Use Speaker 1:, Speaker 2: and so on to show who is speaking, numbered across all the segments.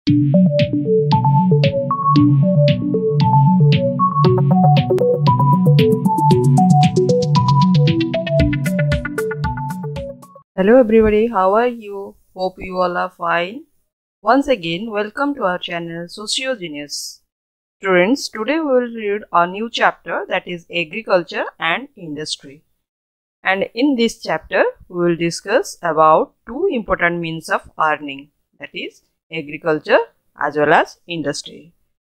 Speaker 1: Hello everybody, how are you? Hope you all are fine. Once again, welcome to our channel Sociogenius. Students, today we will read a new chapter, that is agriculture and industry. And in this chapter, we will discuss about two important means of earning, that is agriculture as well as industry.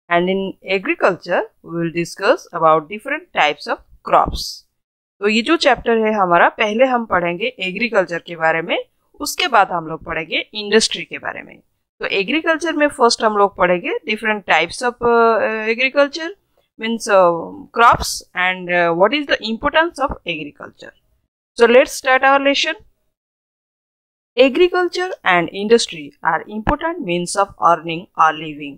Speaker 1: And in agriculture, we will discuss about different types of crops. तो ये जो chapter है हमारा, पहले हम पढ़ेंगे agriculture के बारे में, उसके बाद हम लोग पढ़ेंगे इंडस्ट्री के बारे में. तो एग्रीकल्चर में फर्स्ट हम लोग पढ़ेंगे different types of agriculture means crops and what is the importance of agriculture. So let's start our lesson. Agriculture and industry are important means of earning a living.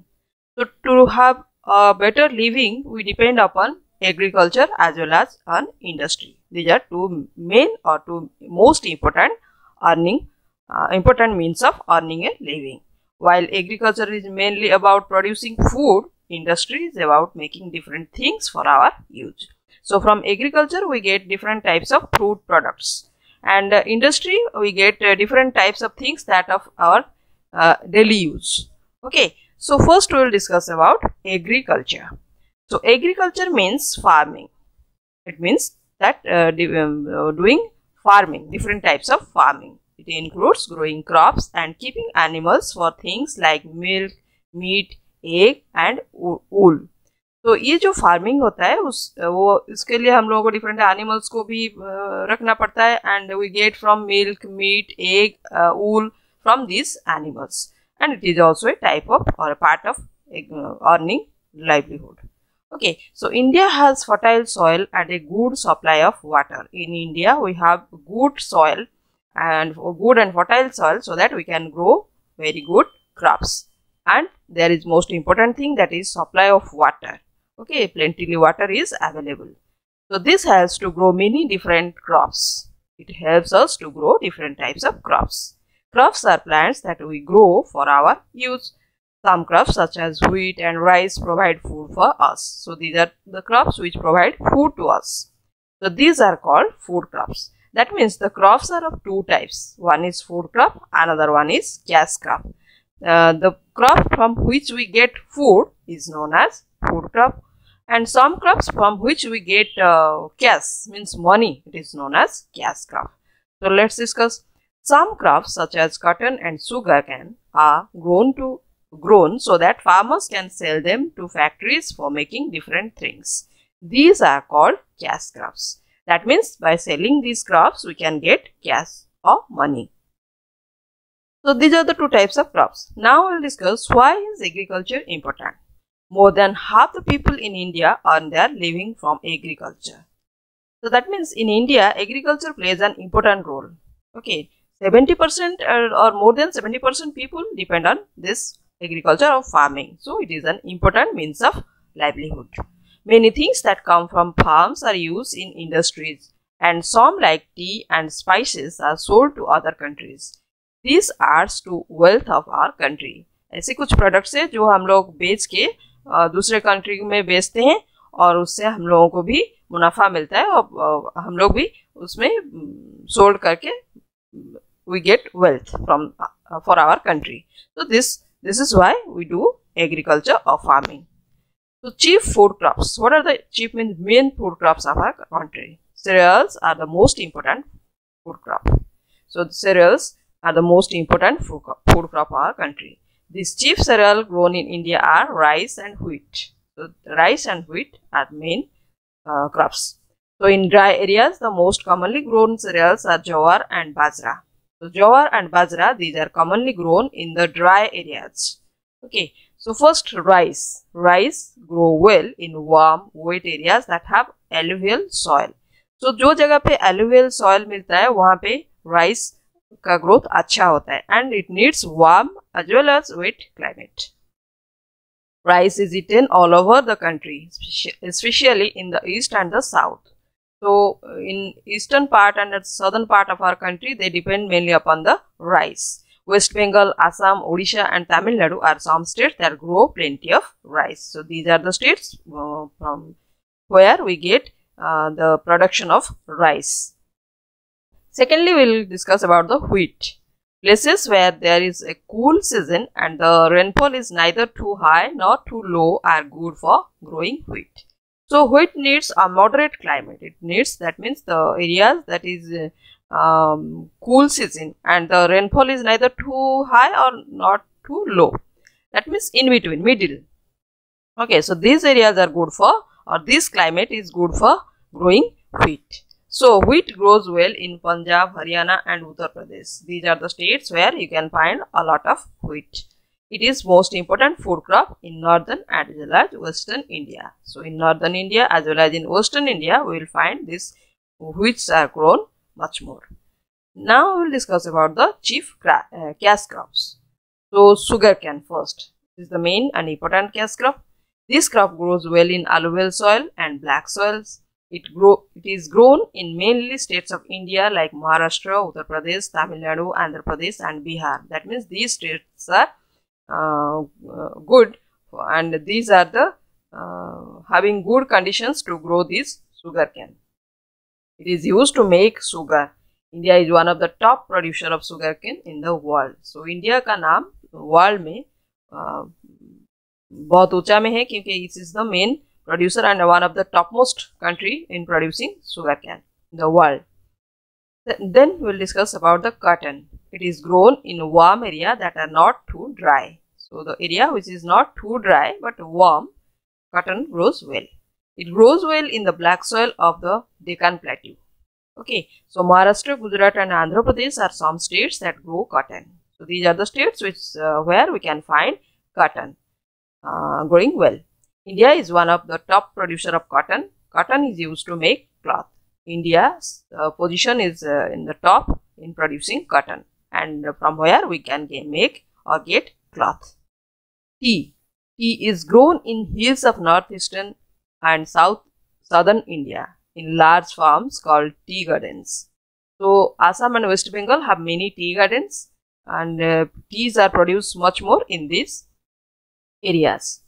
Speaker 1: So to have a better living, we depend upon agriculture as well as on industry. These are two main or two most important important means of earning a living. While agriculture is mainly about producing food, industry is about making different things for our use. So from agriculture we get different types of food products, and industry we get different types of things that of our daily use. Okay, so first we will discuss about agriculture. So agriculture means farming. It means that doing farming, different types of farming. It includes growing crops and keeping animals for things like milk, meat, egg and wool. तो ये जो farming होता है इसके लिए हम लोगों को डिफरेंट एनिमल्स को भी रखना पड़ता है, and we get from milk, meat, egg, wool from this animals, and it is also a type of और part of earning livelihood. Okay, so India has fertile soil and a good supply of water. In India, we have good soil and good and fertile soil so that we can grow very good crops. And there is most important thing, that is supply of water. Okay, plenty water is available. So this helps to grow many different crops. It helps us to grow different types of crops. Crops are plants that we grow for our use. Some crops such as wheat and rice provide food for us. So these are the crops which provide food to us. So these are called food crops. That means the crops are of two types. One is food crop, another one is cash crop. The crop from which we get food is known as food crop, and some crops from which we get cash, means money, it is known as cash crop. So let's discuss. Some crops such as cotton and sugarcane are grown so that farmers can sell them to factories for making different things. These are called cash crops. That means by selling these crops we can get cash or money. So these are the two types of crops. Now we will discuss why is agriculture important. More than half the people in India earn their living from agriculture. So that means in India agriculture plays an important role. Okay, 70% or more than 70% people depend on this agriculture or farming. So it is an important means of livelihood. Many things that come from farms are used in industries, and some like tea and spices are sold to other countries. These adds to wealth of our country. ऐसे कुछ products है जो हम लोग बेच के दूसरे country में बेचते हैं और उससे हम लोगों को भी मुनाफा मिलता है और हम लोग भी उसमें सोल्ड करके we get wealth from for our country. So this is why we do agriculture or farming. So chief food crops. What are the chief means main food crops of our country? Cereals are the most important food crop. So the cereals are the most important food crop of our country. These chief cereals grown in India are rice and wheat. So rice and wheat are main crops. So in dry areas, the most commonly grown cereals are jowar and bajra. So jowar and bajra, these are commonly grown in the dry areas. Okay, so first rice. Rice grow well in warm, wet areas that have alluvial soil. So जो जगह पे alluvial soil मिलता है वहाँ पे rice का growth अच्छा होता है, and it needs warm as well as wet climate. Rice is eaten all over the country, especially in the east and the south. So in eastern part and the southern part of our country, they depend mainly upon the rice. West Bengal, Assam, Odisha and Tamil Nadu are some states that grow plenty of rice. So these are the states from where we get the production of rice. Secondly, we will discuss about the wheat. Places where there is a cool season and the rainfall is neither too high nor too low are good for growing wheat. So wheat needs a moderate climate. It needs, that means the areas that is cool season and the rainfall is neither too high or not too low. That means in between, middle. Okay, so these areas are good for, or this climate is good for growing wheat. So wheat grows well in Punjab, Haryana and Uttar Pradesh. These are the states where you can find a lot of wheat. It is most important food crop in northern as well as western India. So in northern India as well as in western India, we will find these wheats are grown much more. Now we will discuss about the chief cash crops. So sugarcane first. This is the main and important cash crop. This crop grows well in alluvial soil and black soils. It is grown in mainly states of India like Maharashtra, Uttar Pradesh, Tamil Nadu, Andhra Pradesh and Bihar. That means these states are good and these are the having good conditions to grow this sugarcane. It is used to make sugar. India is one of the top producer of sugarcane in the world. So India का नाम world में बहुत ऊंचा में है क्योंकि it is the main producer and one of the topmost country in producing sugarcane in the world. Then we will discuss about the cotton. It is grown in warm area that are not too dry. So the area which is not too dry but warm, cotton grows well. It grows well in the black soil of the Deccan Plateau. Okay, so Maharashtra, Gujarat and Andhra Pradesh are some states that grow cotton. So these are the states which where we can find cotton growing well. India is one of the top producer of cotton. Cotton is used to make cloth. India's position is in the top in producing cotton, and from where we can make or get cloth. Tea. Tea is grown in hills of northeastern and southern India in large farms called tea gardens. So Assam and West Bengal have many tea gardens and teas are produced much more in these areas.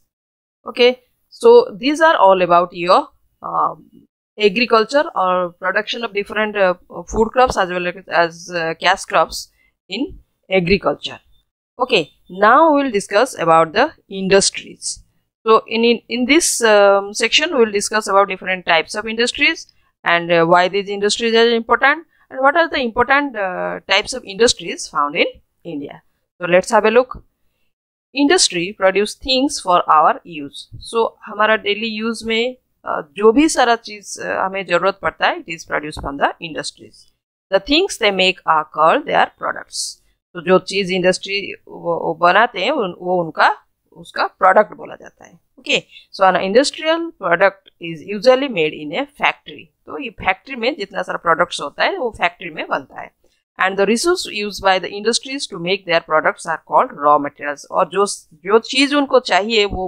Speaker 1: Okay, so these are all about your agriculture or production of different food crops as well as cash crops in agriculture. Okay, now we will discuss about the industries. So in this section we will discuss about different types of industries and why these industries are important and what are the important types of industries found in India. So let's have a look. Industry produce things for our use. So हमारा daily use में जो भी सारा चीज हमें जरूरत पड़ता है, it is produced from the industries. The things they make are called their products. तो जो चीज इंडस्ट्री वो बनाते हैं वो उसका प्रोडक्ट बोला जाता है. Okay, so an industrial product is usually made in a factory. तो ये फैक्ट्री में जितना सारा प्रोडक्ट्स होता है वो फैक्ट्री में बनता है. And the resource used by the industries to make their products are called raw materials. और जो चीज उनको चाहिए वो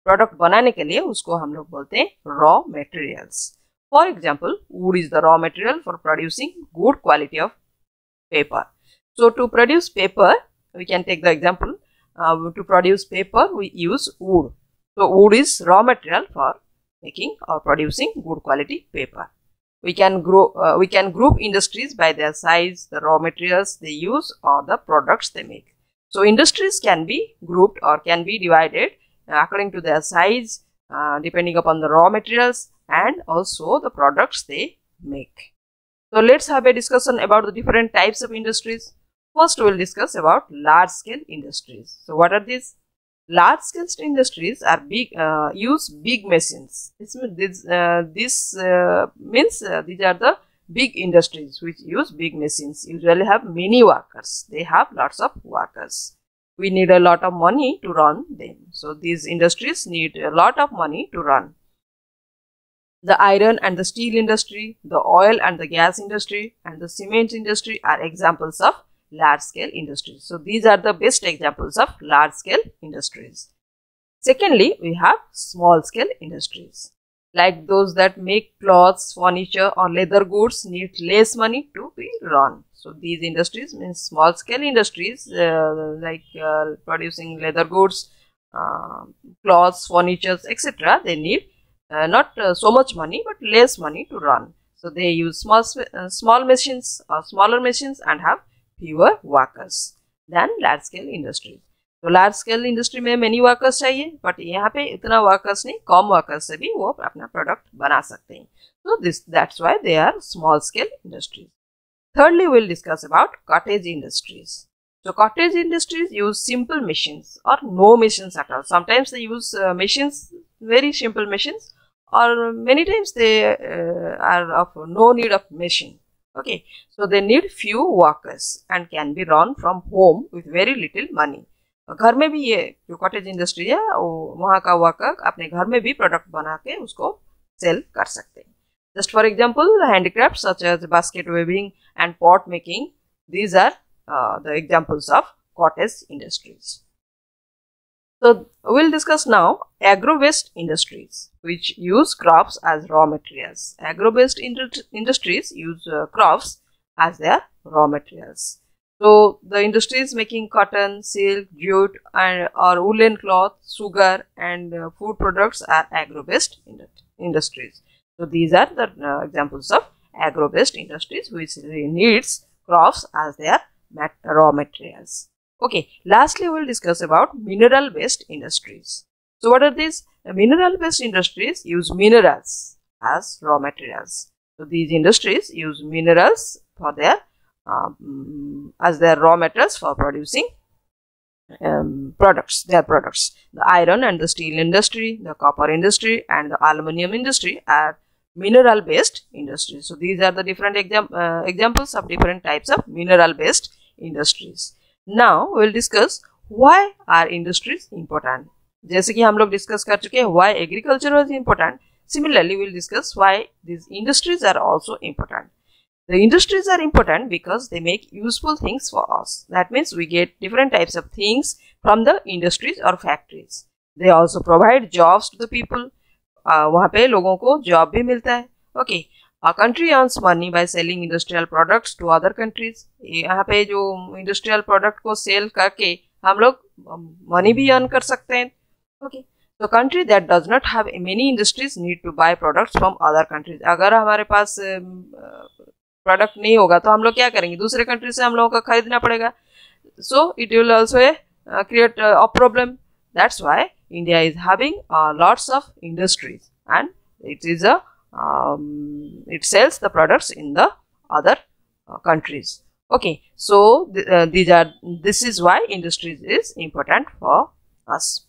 Speaker 1: प्रोडक्ट बनाने के लिए उसको हम लोग बोलते हैं raw materials. For example, wood is the raw material for producing good quality of paper. So to produce paper, we can take the example. To produce paper, we use wood. So wood is raw material for making or producing good quality paper. We can group industries by their size, the raw materials they use or the products they make. So industries can be grouped or can be divided according to their size, depending upon the raw materials and also the products they make. So let's have a discussion about the different types of industries. First, we will discuss about large-scale industries. So what are these? Large-scale industries are use big machines. This means these are the big industries which use big machines. Usually have many workers. They have lots of workers. We need a lot of money to run them. So these industries need a lot of money to run. The iron and the steel industry, the oil and the gas industry, and the cement industry are examples of large-scale industries. So these are the best examples of large-scale industries. Secondly, we have small-scale industries. like those that make clothes, furniture or leather goods need less money to be run. So these industries means small scale industries producing leather goods, clothes, furniture, etc. They need not so much money but less money to run. So they use small machines or smaller machines and have fewer workers than large scale industries. तो large scale industry में many workers चाहिए, but यहाँ पे इतना workers नहीं, कम workers से भी वो अपना प्रोडक्ट बना सकते हैं. So that's why they are small scale industries. Thirdly, we'll discuss about cottage industries. So cottage industries use simple machines or no machines at all. Sometimes they use machines, very simple machines, or many times they are of no need of machine. Okay, so they need few workers and can be run from home with very little money. घर में भी ये जो cottage industry है वहाँ का worker अपने घर में भी प्रोडक्ट बना के उसको सेल कर सकते हैं. Just for example, handicraft such as basket weaving and pot making, these are the examples of cottage industries. So we'll discuss now agro-based industries which use crops as raw materials. Agro-based industries use crops as their raw materials. So the industries making cotton, silk, jute or woolen cloth, sugar and food products are agro-based industries. So these are the examples of agro-based industries which needs crops as their raw materials. Okay, lastly we will discuss about mineral-based industries. So what are these? Mineral-based industries use minerals as raw materials. So these industries use minerals for their as their raw materials for producing their products. The iron and the steel industry, the copper industry and the aluminum industry are mineral based industries. So these are the different examples of different types of mineral based industries. Now we will discuss why are industries important. जैसे कि हम लोग discuss कर चुके हैं why agriculture was important. Similarly, we will discuss why these industries are also important. The industries are important because they make useful things for us. That means we get different types of things from the industries or factories. They also provide jobs to the people. वहाँ पे लोगों को job भी मिलता है. Okay, a country earns money by selling industrial products to other countries. यहाँ पे जो industrial product को sell करके हम लोग money भी earn कर सकते हैं. Okay, so country that does not have many industries need to buy products from other countries. अगर हमारे पास प्रोडक्ट नहीं होगा तो हम लोग क्या करेंगे, दूसरे कंट्री से हम लोगों का खरीदना पड़ेगा. So it will also create a problem. That's why India is having lots of industries and it sells the products in the other countries. Okay, so this is why industries is important for us.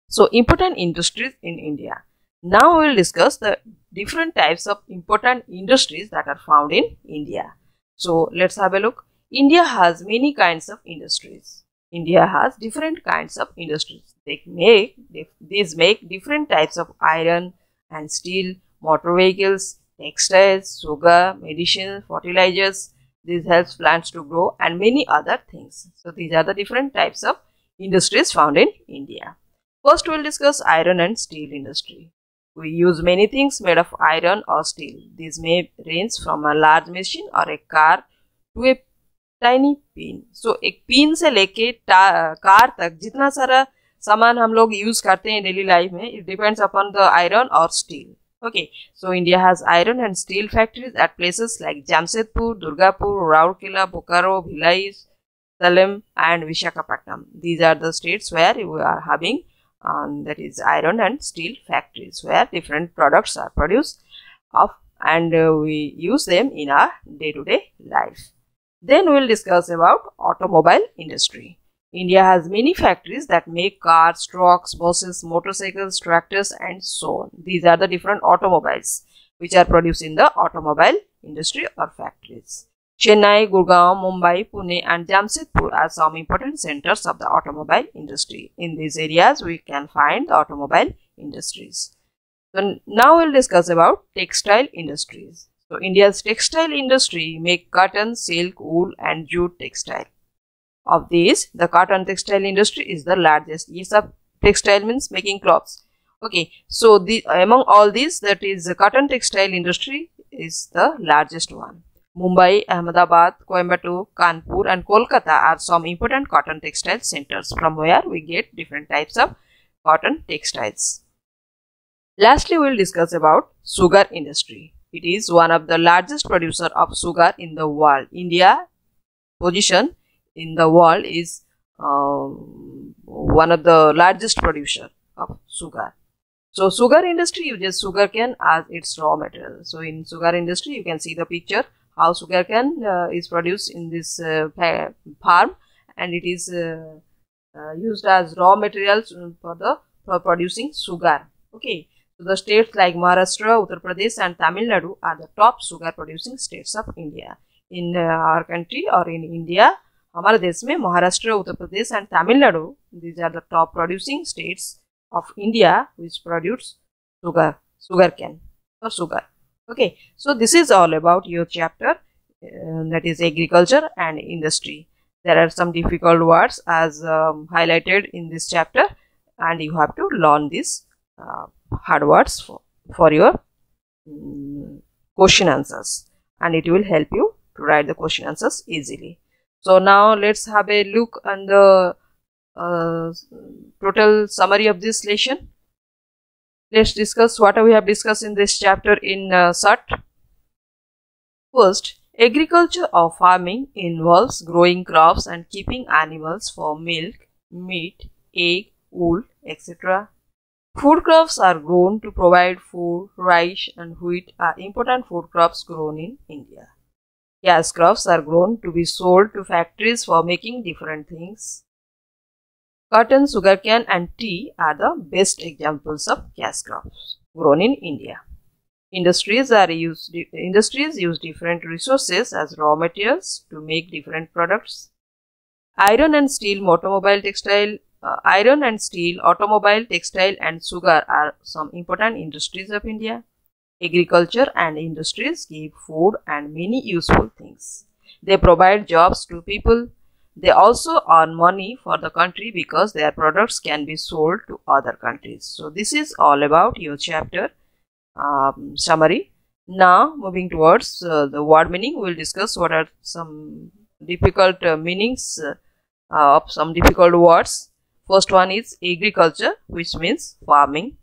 Speaker 1: So important industries in India. Now we will discuss the different types of important industries that are found in India. So let's have a look. India has many kinds of industries. India has different kinds of industries. These make different types of iron and steel, motor vehicles, textiles, sugar, medicine, fertilizers. This helps plants to grow and many other things. So these are the different types of industries found in India. First we will discuss iron and steel industry. We use many things made of iron or steel. These may range from a large machine or a car to a tiny pin. So एक pin से लेके car तक जितना सारा सामान हम लोग use करते हैं डेली लाइफ में, it depends upon the iron or steel. Okay, so India has iron and steel factories at places like Jamshedpur, Durgapur, Rourkela, Bokaro, Bhilai, Salem and Visakhapatnam. These are the states where we are having that is iron and steel factories where different products are produced and we use them in our day-to-day life. Then we will discuss about automobile industry. India has many factories that make cars, trucks, buses, motorcycles, tractors and so on. These are the different automobiles which are produced in the automobile industry or factories. Chennai, Gurgaon, Mumbai, Pune and Jamshedpur are some important centers of the automobile industry. In these areas we can find the automobile industries. So now we will discuss about textile industries. So India's textile industry make cotton, silk, wool and jute textile. Of these, the cotton textile industry is the largest. Yes, textile means making clothes. Okay, so among all these, that is the cotton textile industry is the largest one. Mumbai, Ahmedabad, Coimbatore, Kanpur and Kolkata are some important cotton textile centers from where we get different types of cotton textiles. Lastly, we will discuss about sugar industry. It is one of the largest producer of sugar in the world. India position in the world is one of the largest producer of sugar. So sugar industry uses sugarcane as its raw material. So in sugar industry, you can see the picture how sugarcane is produced in this farm, and it is used as raw materials for producing sugar. Okay, so the states like Maharashtra, Uttar Pradesh, and Tamil Nadu are the top sugar producing states of India. In our country or in India, हमारे देश में Maharashtra, Uttar Pradesh and Tamil Nadu, these are the top producing states of India which produce sugarcane or sugar. Okay, so this is all about your chapter, that is agriculture and industry. There are some difficult words as highlighted in this chapter, and you have to learn these hard words for your question answers, and it will help you to write the question answers easily. So now let's have a look on the total summary of this lesson. Let's discuss what we have discussed in this chapter in short. First, agriculture or farming involves growing crops and keeping animals for milk, meat, egg, wool, etc. Food crops are grown to provide food. Rice and wheat are important food crops grown in India. Cash crops are grown to be sold to factories for making different things. Cotton, sugarcane and tea are the best examples of cash crops grown in India. Industries use different resources as raw materials to make different products. Iron and steel, automobile, textile, and sugar are some important industries of India. Agriculture and industries give food and many useful things. They provide jobs to people. They also earn money for the country because their products can be sold to other countries. So this is all about your chapter summary. Now moving towards the word meaning, we will discuss what are some difficult meanings of some difficult words. First one is agriculture, which means farming.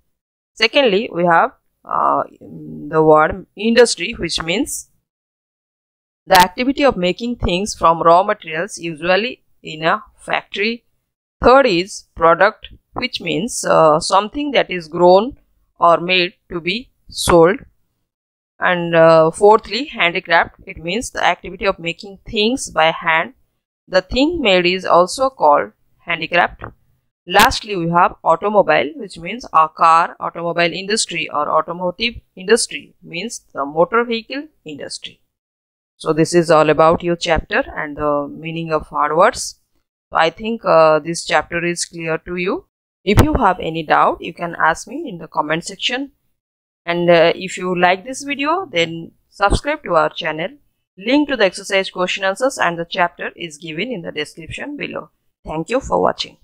Speaker 1: Secondly, we have the word industry, which means the activity of making things from raw materials, usually in a factory. Third is product, which means something that is grown or made to be sold. And fourthly, handicraft. It means the activity of making things by hand. The thing made is also called handicraft. Lastly, we have automobile, which means a car. Automobile industry or automotive industry means the motor vehicle industry. So this is all about your chapter and the meaning of hard words. So I think this chapter is clear to you. If you have any doubt, you can ask me in the comment section. And if you like this video, then subscribe to our channel. Link to the exercise question answers and the chapter is given in the description below. Thank you for watching.